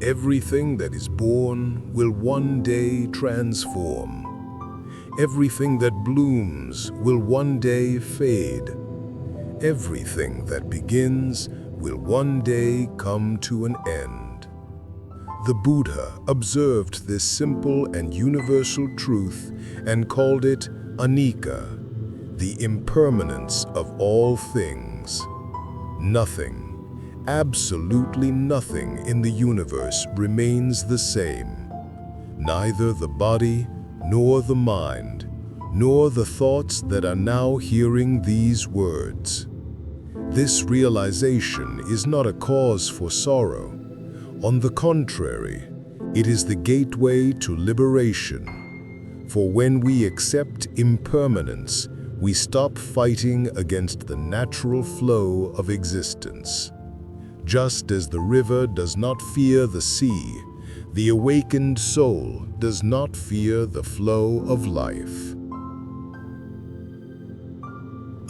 Everything that is born will one day transform. Everything that blooms will one day fade. Everything that begins will one day come to an end. The Buddha observed this simple and universal truth and called it Anicca, the impermanence of all things. Nothing, absolutely nothing in the universe remains the same. Neither the body, nor the mind, nor the thoughts that are now hearing these words. This realization is not a cause for sorrow. On the contrary, it is the gateway to liberation. For when we accept impermanence, we stop fighting against the natural flow of existence. Just as the river does not fear the sea, the awakened soul does not fear the flow of life.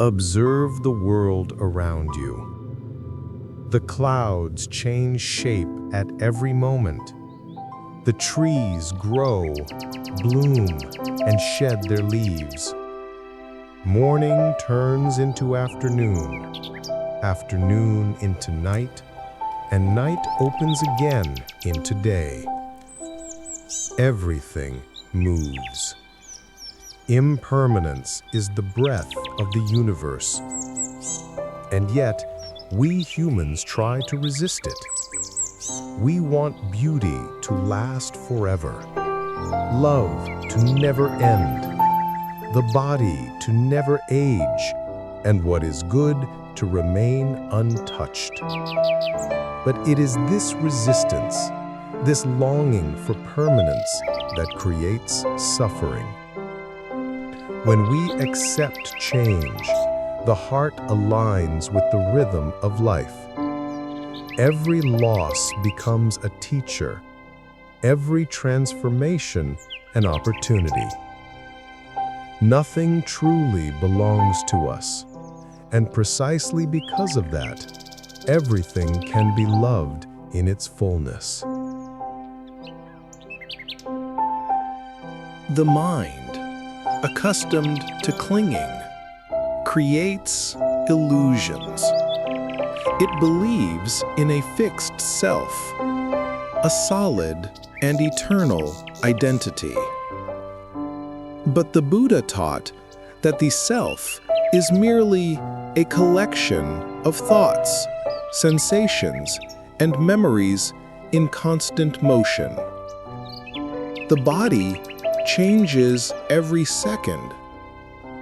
Observe the world around you. The clouds change shape at every moment. The trees grow, bloom, and shed their leaves. Morning turns into afternoon, afternoon into night, and night opens again into day. Everything moves. Impermanence is the breath of the universe. And yet, we humans try to resist it. We want beauty to last forever, love to never end, the body to never age, and what is good to remain untouched. But it is this resistance, this longing for permanence, that creates suffering. When we accept change, the heart aligns with the rhythm of life. Every loss becomes a teacher, every transformation an opportunity. Nothing truly belongs to us, and precisely because of that, everything can be loved in its fullness. The mind, accustomed to clinging, creates illusions. It believes in a fixed self, a solid and eternal identity. But the Buddha taught that the self is merely a collection of thoughts, sensations, and memories in constant motion. The body changes every second,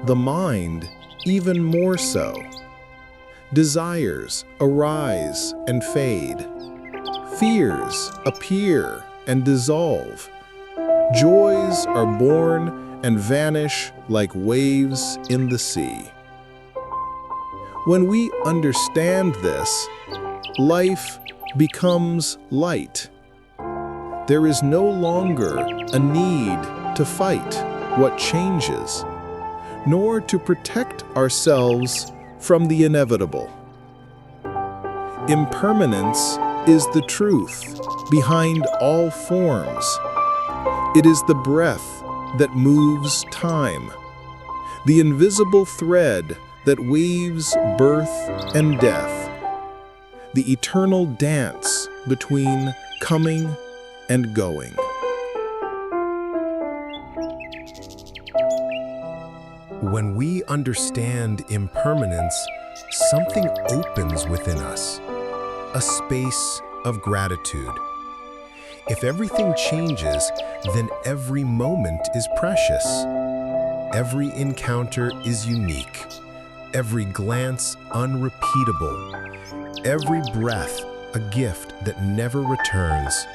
the mind even more so. Desires arise and fade. Fears appear and dissolve. Joys are born and vanish like waves in the sea. When we understand this, life becomes light. There is no longer a need to fight what changes, nor to protect ourselves from the inevitable. Impermanence is the truth behind all forms. It is the breath that moves time, the invisible thread that weaves birth and death, the eternal dance between coming and going. When we understand impermanence, something opens within us, a space of gratitude. If everything changes, then every moment is precious. Every encounter is unique, every glance unrepeatable, every breath a gift that never returns.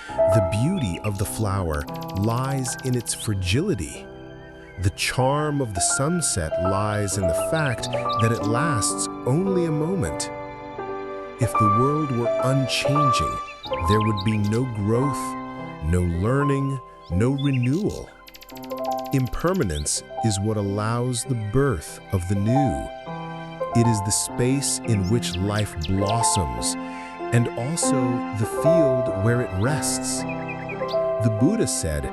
The beauty of the flower lies in its fragility. The charm of the sunset lies in the fact that it lasts only a moment. If the world were unchanging, there would be no growth, no learning, no renewal. Impermanence is what allows the birth of the new. It is the space in which life blossoms and also the field where it rests. The Buddha said,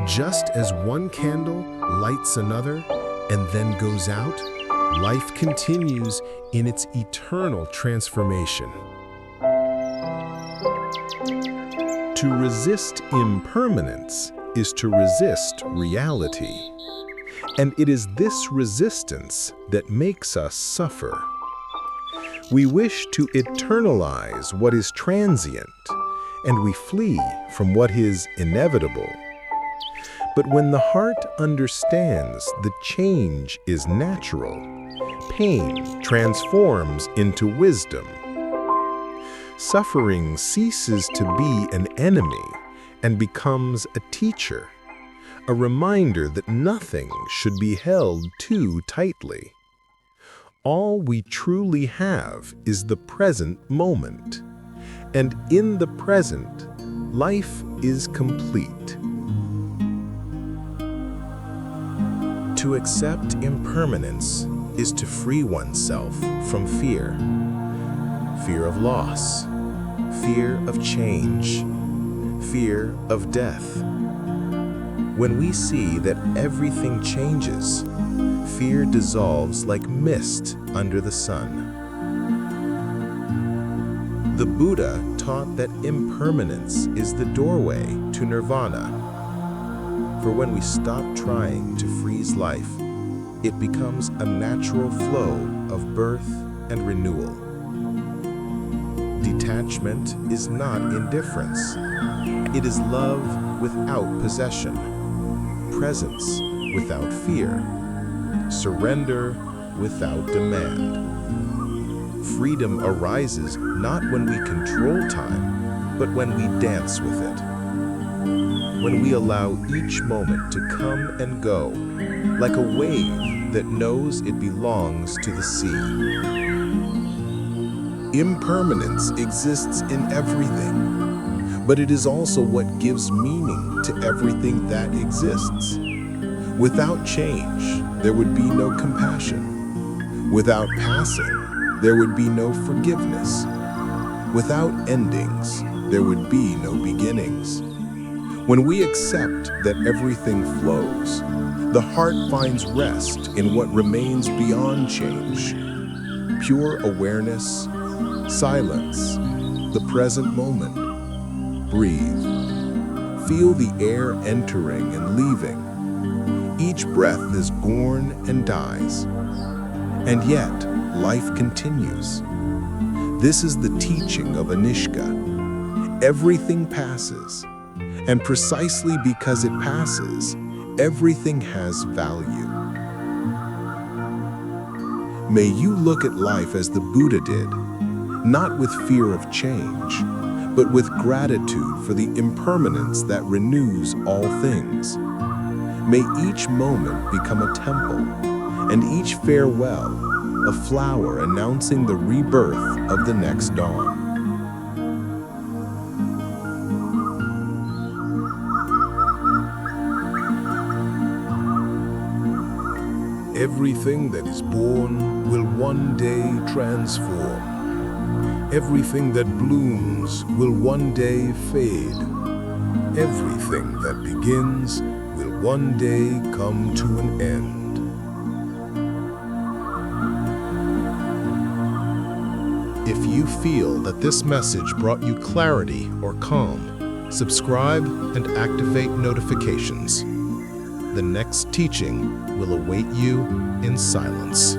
just as one candle lights another and then goes out, life continues in its eternal transformation. To resist impermanence is to resist reality. And it is this resistance that makes us suffer. We wish to eternalize what is transient, and we flee from what is inevitable. But when the heart understands that change is natural, pain transforms into wisdom. Suffering ceases to be an enemy and becomes a teacher, a reminder that nothing should be held too tightly. All we truly have is the present moment, and in the present, life is complete. To accept impermanence is to free oneself from fear. Fear of loss, fear of change, fear of death. When we see that everything changes, fear dissolves like mist under the sun. The Buddha taught that impermanence is the doorway to nirvana. For when we stop trying to freeze life, it becomes a natural flow of birth and renewal. Detachment is not indifference. It is love without possession, presence without fear, surrender without demand. Freedom arises not when we control time, but when we dance with it. When we allow each moment to come and go, like a wave that knows it belongs to the sea. Impermanence exists in everything, but it is also what gives meaning to everything that exists. Without change, there would be no compassion. Without passing, there would be no forgiveness. Without endings, there would be no beginnings. When we accept that everything flows, the heart finds rest in what remains beyond change. Pure awareness, silence, the present moment. Breathe. Feel the air entering and leaving. Each breath is born and dies. And yet, life continues. This is the teaching of Anicca. Everything passes, and precisely because it passes, everything has value. May you look at life as the Buddha did, not with fear of change, but with gratitude for the impermanence that renews all things. May each moment become a temple, and each farewell a flower announcing the rebirth of the next dawn. Everything that is born will one day transform. Everything that blooms will one day fade. Everything that begins will one day come to an end. If you feel that this message brought you clarity or calm, subscribe and activate notifications. The next teaching will await you in silence.